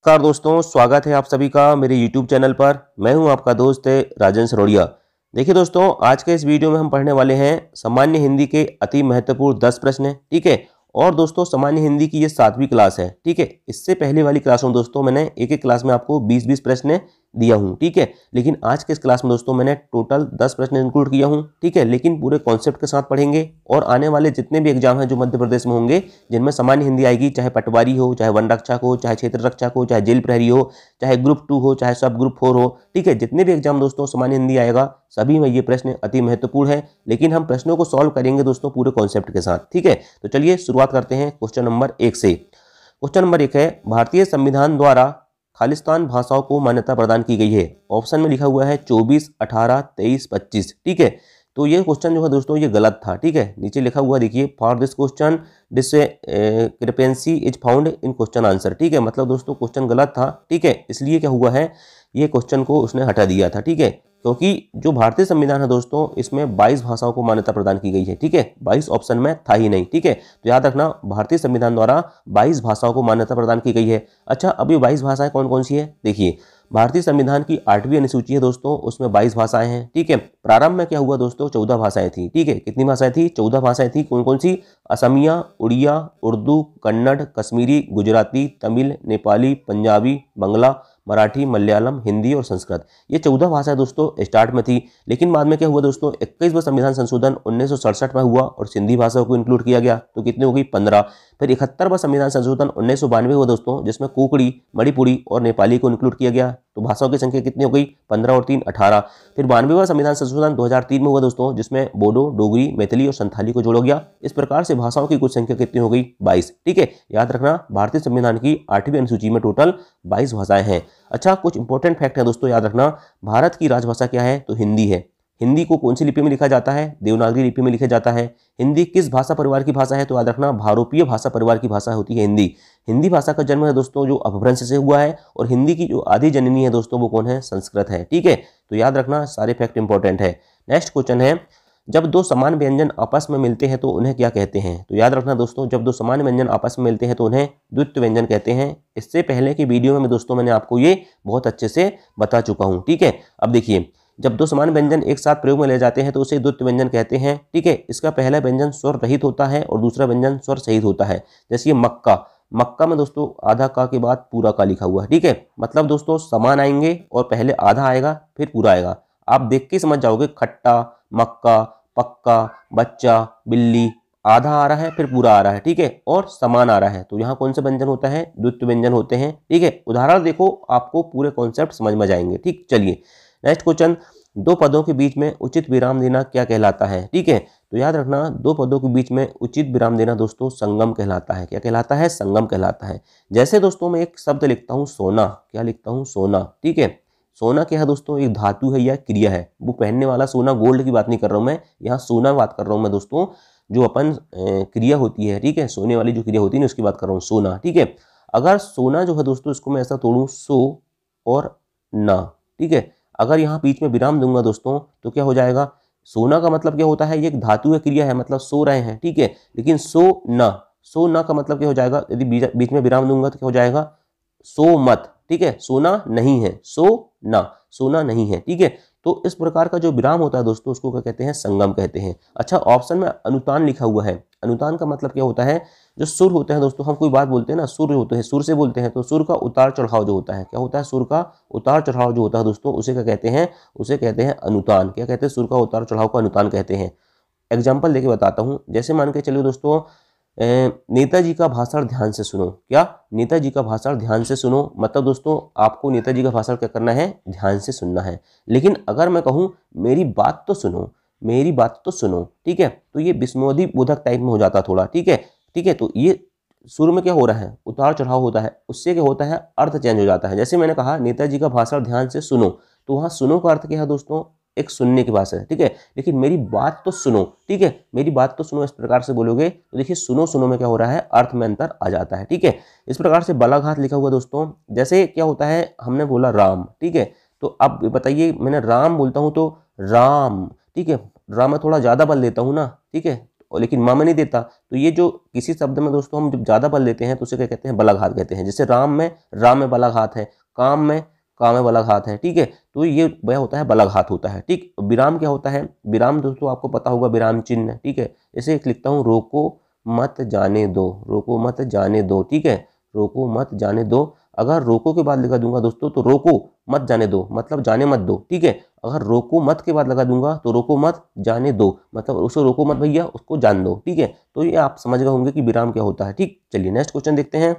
नमस्कार दोस्तों, स्वागत है आप सभी का मेरे YouTube चैनल पर। मैं हूं आपका दोस्त राजन सरोड़िया। देखिए दोस्तों, आज के इस वीडियो में हम पढ़ने वाले हैं सामान्य हिंदी के अति महत्वपूर्ण 10 प्रश्न। ठीक है। और दोस्तों, सामान्य हिंदी की ये 7वीं क्लास है। ठीक है। इससे पहले वाली क्लास में दोस्तों मैंने एक क्लास में आपको 20-20 प्रश्न दिया हूं। ठीक है। लेकिन आज के इस क्लास में दोस्तों मैंने टोटल 10 प्रश्न इंक्लूड किया हूं। ठीक है। लेकिन पूरे कॉन्सेप्ट के साथ पढ़ेंगे और आने वाले जितने भी एग्जाम हैं जो मध्य प्रदेश में होंगे, जिनमें सामान्य हिंदी आएगी, चाहे पटवारी हो, चाहे वन रक्षक हो, चाहे क्षेत्र रक्षक हो, चाहे जेल प्रहरी हो, चाहे ग्रुप 2 हो, चाहे सब ग्रुप 4 हो। ठीक है। जितने भी एग्जाम दोस्तों सामान्य हिंदी आएगा, सभी में ये प्रश्न अति महत्वपूर्ण है। लेकिन हम प्रश्नों को सॉल्व करेंगे दोस्तों पूरे कॉन्सेप्ट के साथ। ठीक है। तो चलिए शुरुआत करते हैं क्वेश्चन नंबर 1 से। क्वेश्चन नंबर 1 है, भारतीय संविधान द्वारा खालिस्तान भाषाओं को मान्यता प्रदान की गई है। ऑप्शन में लिखा हुआ है 24, 18, 23, 25। ठीक है। तो ये क्वेश्चन जो है दोस्तों ये गलत था। ठीक है। नीचे लिखा हुआ देखिए, for this question discrepancy is found in question answer. ठीक है। मतलब दोस्तों क्वेश्चन गलत था। ठीक है। इसलिए क्या हुआ है, ये क्वेश्चन को उसने हटा दिया था। ठीक है। क्योंकि जो भारतीय संविधान है दोस्तों, इसमें 22 भाषाओं को मान्यता प्रदान की गई है। ठीक है। 22 ऑप्शन में था ही नहीं। ठीक है। तो याद रखना, भारतीय संविधान द्वारा 22 भाषाओं को मान्यता प्रदान की गई है। अच्छा, अब ये 22 भाषाएं कौन कौन सी है देखिए। भारतीय संविधान की 8वीं अनुसूची है दोस्तों, उसमें 22 भाषाएं हैं। ठीक है। प्रारंभ में क्या हुआ दोस्तों, 14 भाषाएं थी। ठीक है। कितनी भाषाएं थी? 14 भाषाएं थी। कौन कौन सी? असमिया, उड़िया, उर्दू, कन्नड़, कश्मीरी, गुजराती, तमिल, नेपाली, पंजाबी, बंगला, मराठी, मलयालम, हिंदी और संस्कृत। ये 14 भाषाएं दोस्तों स्टार्ट में थी। लेकिन बाद में क्या हुआ दोस्तों, 21वां संविधान संशोधन 1967 में हुआ और सिंधी भाषा को इंक्लूड किया गया। तो कितनी हो गई? 15। फिर 71वां संविधान संशोधन 1992 हुआ दोस्तों, जिसमें कोंकणी, मणिपुरी और नेपाली को इंक्लूड किया गया। तो भाषाओं की संख्या कितनी हो गई? 15 और 3 18। फिर 92वां संविधान संशोधन 2003 में हुआ दोस्तों, जिसमें बोडो, डोगरी, मैथिली और संथाली को जोड़ा गया। इस प्रकार से भाषाओं की कुल संख्या कितनी हो गई? 22। ठीक है। याद रखना, भारतीय संविधान की 8वीं अनुसूची में टोटल 22 भाषाएं हैं। अच्छा, कुछ इंपॉर्टेंट फैक्ट है दोस्तों, याद रखना। भारत की राजभाषा क्या है? तो हिंदी है। हिंदी को कौन सी लिपि में लिखा जाता है? देवनागरी लिपि में लिखा जाता है। हिंदी किस भाषा परिवार की भाषा है? तो याद रखना, भारोपीय भाषा परिवार की भाषा होती है हिंदी। हिंदी भाषा का जन्म है दोस्तों जो अपभ्रंश से हुआ है, और हिंदी की जो आदि जननी है दोस्तों वो कौन है? संस्कृत है। ठीक है। तो याद रखना, सारे फैक्ट इंपॉर्टेंट है। नेक्स्ट क्वेश्चन है, जब दो समान व्यंजन आपस में मिलते हैं तो उन्हें क्या कहते हैं? तो याद रखना दोस्तों, जब दो समान व्यंजन आपस में मिलते हैं तो उन्हें द्वित्व व्यंजन कहते हैं। इससे पहले की वीडियो में दोस्तों मैंने आपको ये बहुत अच्छे से बता चुका हूं। ठीक है। अब देखिए, जब दो समान व्यंजन एक साथ प्रयोग में ले जाते हैं तो उसे द्वित्व व्यंजन कहते हैं। ठीक है। इसका पहला व्यंजन स्वर रहित होता है और दूसरा व्यंजन स्वर सहित होता है। जैसे ये मक्का, मक्का में दोस्तों आधा का के बाद पूरा का लिखा हुआ है। ठीक है। मतलब दोस्तों समान आएंगे और पहले आधा आएगा फिर पूरा आएगा। आप देख के समझ जाओगे, खट्टा, मक्का, पक्का, बच्चा, बिल्ली, आधा आ रहा है फिर पूरा आ रहा है। ठीक है। और समान आ रहा है, तो यहाँ कौन सा व्यंजन होता है? द्वित्व व्यंजन होते हैं। ठीक है। उदाहरण देखो, आपको पूरे कॉन्सेप्ट समझ में जाएंगे। ठीक, चलिए नेक्स्ट क्वेश्चन, दो पदों के बीच में उचित विराम देना क्या कहलाता है? ठीक है। तो याद रखना, दो पदों के बीच में उचित विराम देना दोस्तों संगम कहलाता है। क्या कहलाता है? संगम कहलाता है। जैसे दोस्तों मैं एक शब्द लिखता हूँ सोना, क्या लिखता हूँ? सोना। ठीक है। सोना क्या है दोस्तों? एक धातु है या क्रिया है। वो पहनने वाला सोना, गोल्ड की बात नहीं कर रहा हूं मैं, यहाँ सोना बात कर रहा हूं मैं दोस्तों। जो अपन क्रिया होती है, ठीक है, सोने वाली जो क्रिया होती है ना, उसकी बात कर रहा हूँ, सोना। ठीक है। अगर सोना जो है दोस्तों, इसको मैं ऐसा तोड़ूं, सो और ना। ठीक है। अगर यहाँ बीच में विराम दूंगा दोस्तों तो क्या हो जाएगा? सोना का मतलब क्या होता है? ये एक धातु है, क्रिया है, मतलब सो रहे हैं। ठीक है। लेकिन सो ना, सो ना का मतलब क्या हो जाएगा? यदि बीच में विराम दूंगा तो क्या हो जाएगा? सो मत। ठीक है। सोना नहीं है, सो ना, सोना नहीं है। ठीक है। तो इस प्रकार का जो विराम होता है दोस्तों, उसको क्या कहते हैं? संगम कहते हैं। अच्छा, ऑप्शन में अनुतान लिखा हुआ है। अनुतान का मतलब क्या होता है? जो सुर होते हैं दोस्तों, हम कोई बात बोलते हैं ना, सुर होते हैं, सुर से बोलते हैं, तो सुर का उतार चढ़ाव जो होता है, क्या होता है? सुर का उतार चढ़ाव जो होता है दोस्तों, उसे क्या कहते हैं? उसे कहते हैं अनुतान। क्या कहते हैं? सुर का उतार चढ़ाव को अनुतान कहते हैं। एग्जाम्पल देके बताता हूँ। जैसे मान के चलिए दोस्तों, नेताजी का भाषण ध्यान से सुनो। क्या? नेताजी का भाषण ध्यान से सुनो, मतलब दोस्तों आपको नेताजी का भाषण क्या करना है? ध्यान से सुनना है। लेकिन अगर मैं कहूँ मेरी बात तो सुनो, मेरी बात तो सुनो, ठीक है, तो ये विस्मयोदी बोधक टाइप में हो जाता थोड़ा। ठीक है। ठीक है। तो ये सुर में क्या हो रहा है? उतार चढ़ाव होता है। उससे क्या होता है? अर्थ चेंज हो जाता है। जैसे मैंने कहा नेताजी का भाषण ध्यान से सुनो, तो वहाँ सुनो का अर्थ क्या है दोस्तों? एक सुनने की भाषा है। ठीक है। लेकिन मेरी बात तो सुनो, ठीक है, मेरी बात तो सुनो, इस प्रकार से बोलोगे तो देखिए सुनो सुनो में क्या हो रहा है? अर्थ में अंतर आ जाता है। ठीक है। इस प्रकार से बलाघात लिखा हुआ दोस्तों। जैसे क्या होता है, हमने बोला राम, ठीक है, तो अब बताइए, मैंने राम बोलता हूं तो राम, ठीक है, राम में थोड़ा ज्यादा बल देता हूं ना, ठीक है, और लेकिन म में नहीं देता, तो ये जो किसी शब्द में दोस्तों हम जब ज़्यादा बल देते हैं तो उसे क्या कहते हैं, बलाघात कहते हैं। जैसे राम में बलाघात है, काम में बलाघात है, ठीक है, तो ये वह होता है बलाघात होता है, ठीक। विराम क्या होता है, विराम दोस्तों आपको पता होगा, विराम चिन्ह, ठीक है। जैसे एक लिखता हूँ, रोको मत जाने दो, रोको मत जाने दो, ठीक है, रोको मत जाने दो। अगर रोको के बाद लगा दूंगा दोस्तों तो रोको मत जाने दो मतलब जाने मत दो, ठीक है। अगर रोको मत के बाद लगा दूंगा तो रोको मत जाने दो मतलब उसको रोको मत भैया, उसको जान दो, ठीक है। तो ये आप समझ गए होंगे कि विराम क्या होता है, ठीक। चलिए नेक्स्ट क्वेश्चन देखते हैं।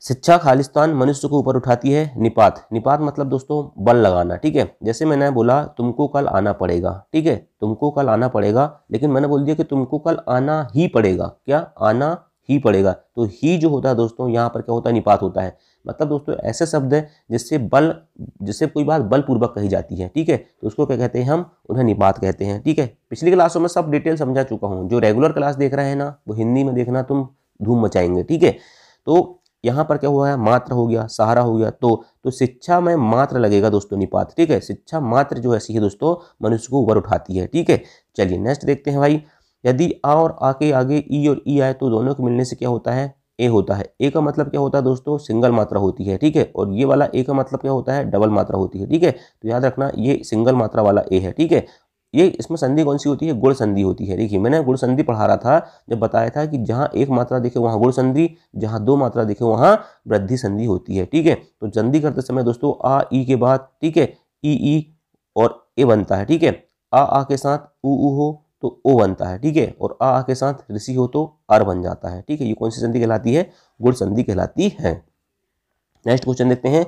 शिक्षा खालिस्तान मनुष्य को ऊपर उठाती है, निपात, निपात मतलब दोस्तों बल लगाना, ठीक है। जैसे मैंने बोला तुमको कल आना पड़ेगा, ठीक है, तुमको कल आना पड़ेगा, लेकिन मैंने बोल दिया कि तुमको कल आना ही पड़ेगा, क्या, आना ही पड़ेगा, तो ही जो होता है दोस्तों यहाँ पर क्या होता है, निपात होता है। मतलब दोस्तों ऐसे शब्द है जिससे कोई बात बलपूर्वक कही जाती है, ठीक है, तो उसको क्या कहते हैं, हम उन्हें निपात कहते हैं, ठीक है। पिछली क्लासों में सब डिटेल समझा चुका हूँ, जो रेगुलर क्लास देख रहे हैं ना वो हिंदी में देखना, तुम धूम मचाएंगे, ठीक है। तो यहाँ पर क्या हुआ है, मात्र हो गया, सहारा हो गया, तो शिक्षा में मात्र लगेगा दोस्तों, निपात, ठीक है। शिक्षा मात्र जो ऐसी है दोस्तों मनुष्य को ऊपर उठाती है, ठीक है। चलिए नेक्स्ट देखते हैं भाई। यदि आ और आ के आगे ई और ई आए तो दोनों के मिलने से क्या होता है, ए होता है। ए का मतलब क्या होता है दोस्तों, सिंगल मात्रा होती है, ठीक है, और ये वाला ए का मतलब क्या होता है, डबल मात्रा होती है, ठीक है। तो याद रखना ये सिंगल मात्रा वाला ए है, ठीक है। ये इसमें संधि कौन सी होती है, गुण संधि होती है। देखिए मैंने गुण संधि पढ़ा रहा था जब बताया था कि जहाँ एक मात्रा दिखे वहाँ गुण संधि, जहाँ दो मात्रा दिखे वहाँ वृद्धि संधि होती है, ठीक है। तो संधि करते समय दोस्तों आ ई के बाद, ठीक है, ई और ए बनता है, ठीक है। आ के साथ उ हो तो ओ बनता है, ठीक है, और आ के साथ ऋषि हो तो आर बन जाता है, ठीक है। ये कौन सी संधि कहलाती है, गुण संधि कहलाती है। नेक्स्ट क्वेश्चन देखते हैं।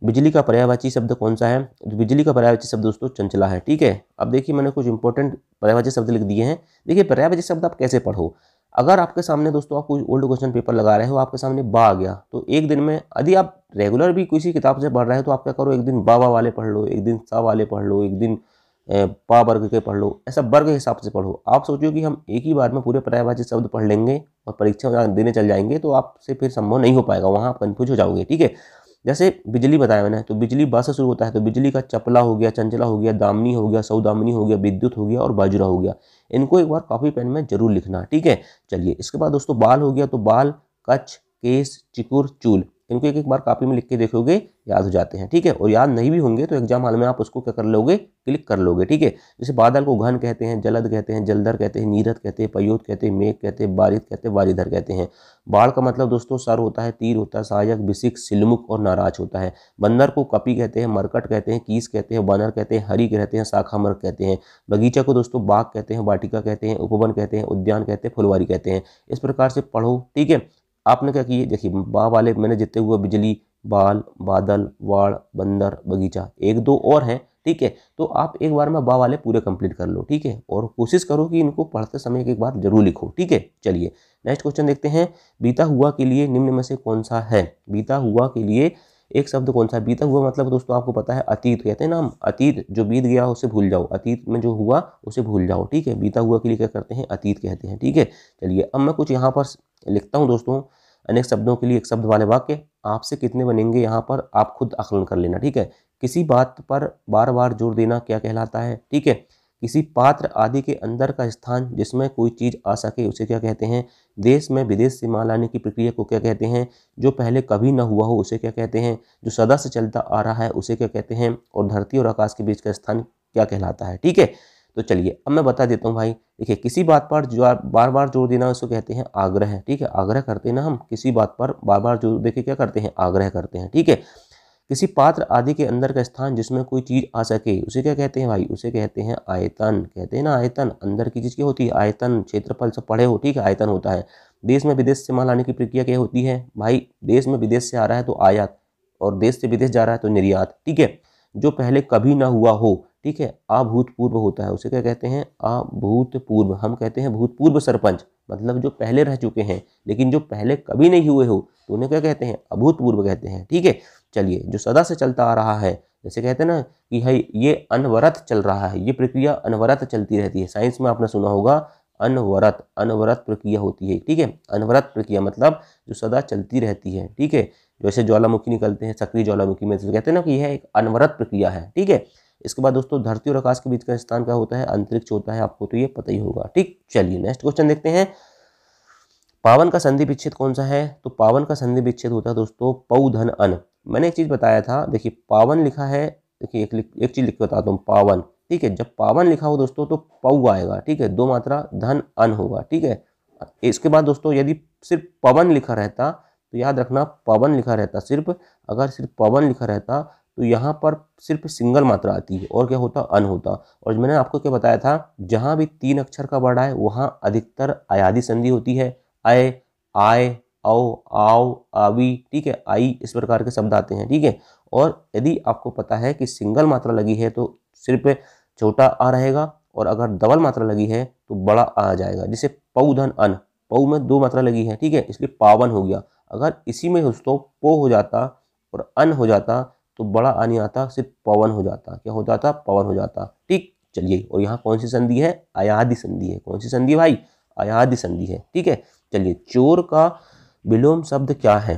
बिजली का पर्यायवाची शब्द कौन सा है, तो बिजली का पर्यायवाची शब्द दोस्तों चंचला है, ठीक है। अब देखिए मैंने कुछ इंपॉर्टेंट पर्यायवाची शब्द लिख दिए हैं। देखिए पर्यायवाची शब्द आप कैसे पढ़ो, अगर आपके सामने दोस्तों आप कोई ओल्ड क्वेश्चन पेपर लगा रहे हो, आपके सामने बा आ गया, तो एक दिन में यदि आप रेगुलर भी किसी किताब से पढ़ रहे हो तो आप क्या करो, एक दिन बा वाले पढ़ लो, एक दिन सा वाले पढ़ लो, एक दिन पा वर्ग के पढ़ लो, ऐसा वर्ग के हिसाब से पढ़ो। आप सोचो कि हम एक ही बार में पूरे पर्यायवाची शब्द पढ़ लेंगे और परीक्षा देने चल जाएंगे तो आपसे फिर संभव नहीं हो पाएगा, वहाँ आप कन्फ्यूज हो जाओगे, ठीक है। जैसे बिजली बताया मैंने, तो बिजली बा से शुरू होता है, तो बिजली का चपला हो गया, चंचला हो गया, दामिनी हो गया, सौदामिनी हो गया, विद्युत हो गया और बाजुरा हो गया। इनको एक बार कॉपी पेन में जरूर लिखना, ठीक है। चलिए इसके बाद दोस्तों बाल हो गया, तो बाल, कच्छ, केस, चिकुर, चूल, इनको एक एक बार कॉपी में लिख के देखोगे याद हो जाते हैं, ठीक है। और याद नहीं भी होंगे तो एग्जाम हॉल में आप उसको क्या कर लोगे, क्लिक कर लोगे, ठीक है। जैसे बादल को घन कहते हैं, जलद कहते हैं, जलधर कहते हैं, नीरद कहते हैं, पयोत कहते हैं, मेघ कहते हैं, बारिद कहते हैं, वारिधर कहते हैं। बाढ़ का मतलब दोस्तों सर होता है, तीर होता है, सहायक, बिसिक, सिलमुख और नाराज होता है। बंदर को कपी कहते हैं, मरकट कहते हैं, कीस कहते हैं, बानर कहते हैं, हरी कहते हैं, शाखा मर्ग कहते हैं। बगीचा को दोस्तों बाग कहते हैं, वाटिका कहते हैं, उपवन कहते हैं, उद्यान कहते हैं, फुलवारी कहते हैं। इस प्रकार से पढ़ो, ठीक है। आपने क्या किए, देखिए बा वाले मैंने जितने हुए बिजली, बाल, बादल, वाड़, बंदर, बगीचा, एक दो और हैं, ठीक है। तो आप एक बार में बा वाले पूरे कंप्लीट कर लो, ठीक है, और कोशिश करो कि इनको पढ़ते समय एक बार जरूर लिखो, ठीक है। चलिए नेक्स्ट क्वेश्चन देखते हैं। बीता हुआ के लिए निम्न में से कौन सा है, बीता हुआ के लिए एक शब्द कौन सा है। बीता हुआ मतलब दोस्तों आपको पता है अतीत कहते हैं ना हम, अतीत जो बीत गया उसे भूल जाओ, अतीत में जो हुआ उसे भूल जाओ, ठीक है। बीता हुआ के लिए क्या करते हैं, अतीत कहते हैं, ठीक है। चलिए अब मैं कुछ यहाँ पर लिखता हूँ दोस्तों, अनेक शब्दों के लिए एक शब्द वाले वाक्य, आपसे कितने बनेंगे यहाँ पर आप खुद आकलन कर लेना, ठीक है। किसी बात पर बार बार जोर देना क्या कहलाता है, ठीक है। किसी पात्र आदि के अंदर का स्थान जिसमें कोई चीज़ आ सके उसे क्या कहते हैं। देश में विदेश से माल आने की प्रक्रिया को क्या कहते हैं। जो पहले कभी न हुआ हो उसे क्या कहते हैं। जो सदा से चलता आ रहा है उसे क्या कहते हैं। और धरती और आकाश के बीच का स्थान क्या कहलाता है, ठीक है। तो चलिए अब मैं बता देता हूँ भाई। देखिए किसी बात पर जो बार बार जोर देना उसको कहते हैं आग्रह, ठीक है। आग्रह करते हैं ना हम, किसी बात पर बार बार जोर देके क्या करते हैं, आग्रह करते हैं, ठीक है। किसी पात्र आदि के अंदर का स्थान जिसमें कोई चीज आ सके उसे क्या कहते हैं भाई, उसे कहते हैं आयतन, कहते हैं ना आयतन। अंदर की चीज क्या होती है, आयतन। क्षेत्रफल सब पढ़े हो, ठीक है, आयतन होता है। देश में विदेश से माल आने की प्रक्रिया क्या होती है भाई, देश में विदेश से आ रहा है तो आयात, और देश से विदेश जा रहा है तो निर्यात, ठीक है। जो पहले कभी ना हुआ हो, ठीक है, अभूतपूर्व होता है, उसे क्या कहते हैं, अभूतपूर्व। हम कहते हैं भूतपूर्व सरपंच, मतलब जो पहले रह चुके हैं, लेकिन जो पहले कभी नहीं हुए हो तो उन्हें क्या कहते हैं, अभूतपूर्व कहते हैं, ठीक है। चलिए जो सदा से चलता आ रहा है, जैसे कहते हैं ना कि है ये अनवरत चल रहा है, ये प्रक्रिया अनवरत चलती रहती है। साइंस में आपने सुना होगा अनवरत, अनवरत प्रक्रिया होती है, ठीक है। अनवरत प्रक्रिया मतलब जो सदा चलती रहती है, ठीक है। जैसे ज्वालामुखी निकलते हैं सक्रिय ज्वालामुखी में, तो कहते हैं ना कि यह एक अनवरत प्रक्रिया है, ठीक है। इसके बाद दोस्तों धरती और आकाश के बीच का स्थान क्या होता है, अंतरिक्ष होता है, आपको तो ये पता ही होगा। ठीक, चलिए नेक्स्ट क्वेश्चन देखते हैं। पावन का संधि विच्छेद कौन सा है? तो पावन का संधि विच्छेद होता है दोस्तों पौ धन अन। मैंने एक चीज बताया था, देखिए पावन लिखा है, देखिए एक चीज लिख के बताता हूँ, पावन, ठीक है, जब पावन लिखा हो दोस्तों तो पौ आएगा, ठीक है, 2 मात्रा धन अन होगा, ठीक है। इसके बाद दोस्तों यदि सिर्फ पवन लिखा रहता तो याद रखना, पवन लिखा रहता सिर्फ, अगर सिर्फ पवन लिखा रहता तो यहाँ पर सिर्फ सिंगल मात्रा आती है और क्या होता, अन होता। और मैंने आपको क्या बताया था, जहाँ भी 3 अक्षर का वर्ड आए वहाँ अधिकतर अयादी संधि होती है, आए, आए, आओ, आओ, आवी, ठीक है, आई, इस प्रकार के शब्द आते हैं, ठीक है। और यदि आपको पता है कि सिंगल मात्रा लगी है तो सिर्फ छोटा आ रहेगा, और अगर डबल मात्रा लगी है तो बड़ा आ जाएगा। जैसे पौ धन अन, पौ में 2 मात्रा लगी है, ठीक है, इसलिए पावन हो गया। अगर इसी में दोस्तों पो हो जाता और अन हो जाता तो बड़ा आ नहीं आता, सिर्फ पवन हो जाता। क्या हो जाता, पवन हो जाता। ठीक, चलिए, और यहाँ कौन सी संधि है, अयादि संधि है। कौन सी संधि है भाई, अयादि संधि है, ठीक है। चलिए, चोर का विलोम शब्द क्या है?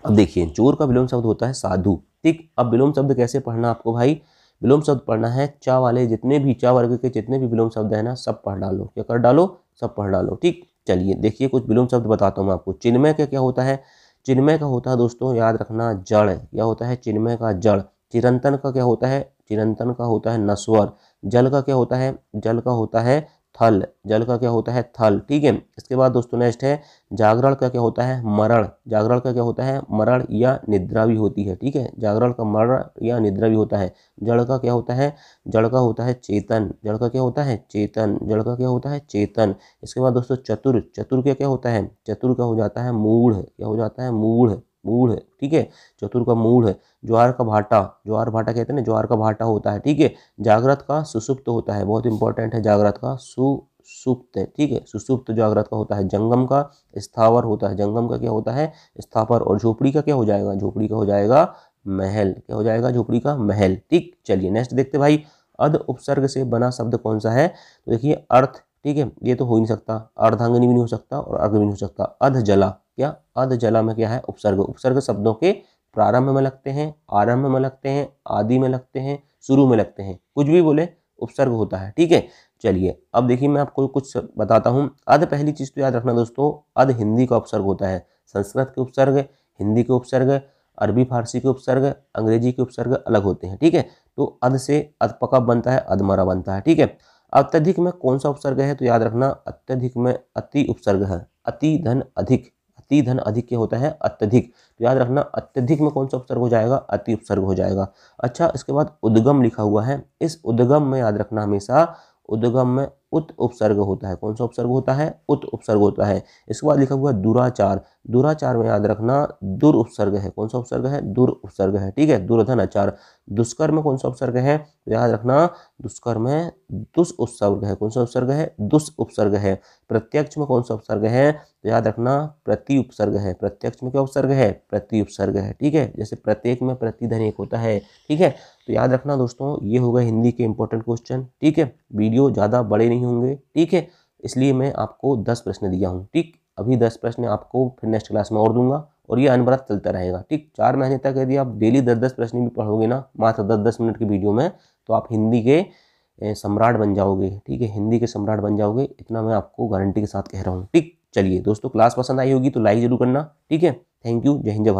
अब देखिए, चोर का विलोम शब्द होता है साधु। ठीक, अब विलोम शब्द कैसे पढ़ना आपको भाई, विलोम शब्द पढ़ना है, चा वाले जितने भी, चा वर्ग के जितने भी विलोम शब्द है ना, सब पढ़ डालो। क्या कर डालो, सब पढ़ डालो। ठीक, चलिए देखिए कुछ विलोम शब्द बताता हूँ मैं आपको। चिन्मय का क्या होता है, चिन्मय का होता है दोस्तों, याद रखना, जड़। क्या होता है चिन्मय का, जड़। चिरंतन का क्या होता है, चिरंतन का होता है नश्वर। जल का क्या होता है, जल का होता है थल। जल का क्या होता है, थल, ठीक है। इसके बाद दोस्तों नेक्स्ट है, जागरण का क्या होता है, मरण। जागरण का क्या होता है, मरण या निद्रा भी होती है, ठीक है, जागरण का मरण या निद्रा भी होता है। जड़ का क्या होता है, जड़ का होता है चेतन। जड़ का क्या होता है, चेतन। जड़ का क्या होता है, चेतन। इसके बाद दोस्तों चतुर, चतुर का क्या होता है, चतुर का हो जाता है मूढ़। क्या हो जाता है, मूढ़, मूढ़, ठीक है, चतुर का मूढ़। ज्वार का भाटा, ज्वार भाटा कहते हैं ना, ज्वार का भाटा होता है, ठीक है। जागृत का सुसुप्त होता है, बहुत इंपॉर्टेंट है, जागृत का सुसुप्त, ठीक है, सुसुप्त जागृत का होता है। जंगम का स्थावर होता है, जंगम का क्या होता है, स्थावर। और झोपड़ी का क्या हो जाएगा, झोपड़ी का हो जाएगा महल। क्या हो जाएगा, झोपड़ी का महल। ठीक, चलिए नेक्स्ट देखते भाई, अध उपसर्ग से बना शब्द कौन सा है? तो देखिए अर्थ, ठीक है, ये तो हो ही नहीं सकता, अर्धांगिनी भी नहीं हो सकता और अर्घ भी नहीं हो सकता। अध जला, क्या, अध जला में क्या है, उपसर्ग। उपसर्ग शब्दों के प्रारंभ में लगते हैं, आरंभ में लगते हैं, आदि में लगते हैं, शुरू में लगते हैं, कुछ भी बोले उपसर्ग होता है, ठीक है। चलिए अब देखिए मैं आपको कुछ बताता हूँ। अध, पहली चीज तो याद रखना दोस्तों, अध हिंदी का उपसर्ग होता है। संस्कृत के उपसर्ग, हिंदी के उपसर्ग, अरबी फारसी के उपसर्ग, अंग्रेजी के उपसर्ग अलग होते हैं, ठीक है। तो अध से अधपका बनता है, अधमरा बनता है, ठीक है। अत्यधिक में कौन सा उपसर्ग है? तो याद रखना, अत्यधिक में अति उपसर्ग है। अति धन अधिक, अति धन अधिक क्या होता है, अत्यधिक। तो याद रखना, अत्यधिक में कौन सा उपसर्ग हो जाएगा, अति उपसर्ग हो जाएगा। अच्छा, इसके बाद उद्गम लिखा हुआ है, इस उद्गम में याद रखना हमेशा, उद्गम में उत उपसर्ग होता है। कौन सा उपसर्ग होता है, उत उपसर्ग होता है। इसके बाद लिखा हुआ है दुराचार, दुराचार में याद रखना दुर उपसर्ग है। कौन सा उपसर्ग है, दुर उपसर्ग है, ठीक है, दुर्धन आचार। दुष्कर्म में कौन सा उपसर्ग है? तो याद रखना, दुष्कर्म में दुस उपसर्ग है। कौन सा उपसर्ग है, दुस उपसर्ग है। प्रत्यक्ष में कौन सा उपसर्ग है? तो याद रखना प्रति उपसर्ग है। प्रत्यक्ष में क्या उपसर्ग है, प्रति उपसर्ग है, ठीक है। जैसे प्रत्येक में प्रतिधन एक होता है, ठीक है। तो याद रखना दोस्तों, ये हो गए हिंदी के इंपॉर्टेंट क्वेश्चन, ठीक है। वीडियो ज़्यादा बड़े नहीं होंगे, ठीक है, इसलिए मैं आपको 10 प्रश्न दिया हूँ, ठीक। अभी 10 प्रश्न आपको फिर नेक्स्ट क्लास में और दूंगा, और ये अनवरत चलता रहेगा, ठीक। 4 महीने तक यदि आप डेली 10-10 प्रश्न भी पढ़ोगे ना, मात्र 10-10 मिनट की वीडियो में, तो आप हिंदी के सम्राट बन जाओगे, ठीक है, हिंदी के सम्राट बन जाओगे, इतना मैं आपको गारंटी के साथ कह रहा हूँ, ठीक। चलिए दोस्तों, क्लास पसंद आई होगी तो लाइक जरूर करना, ठीक है। थैंक यू, जय हिंद, जय भारत।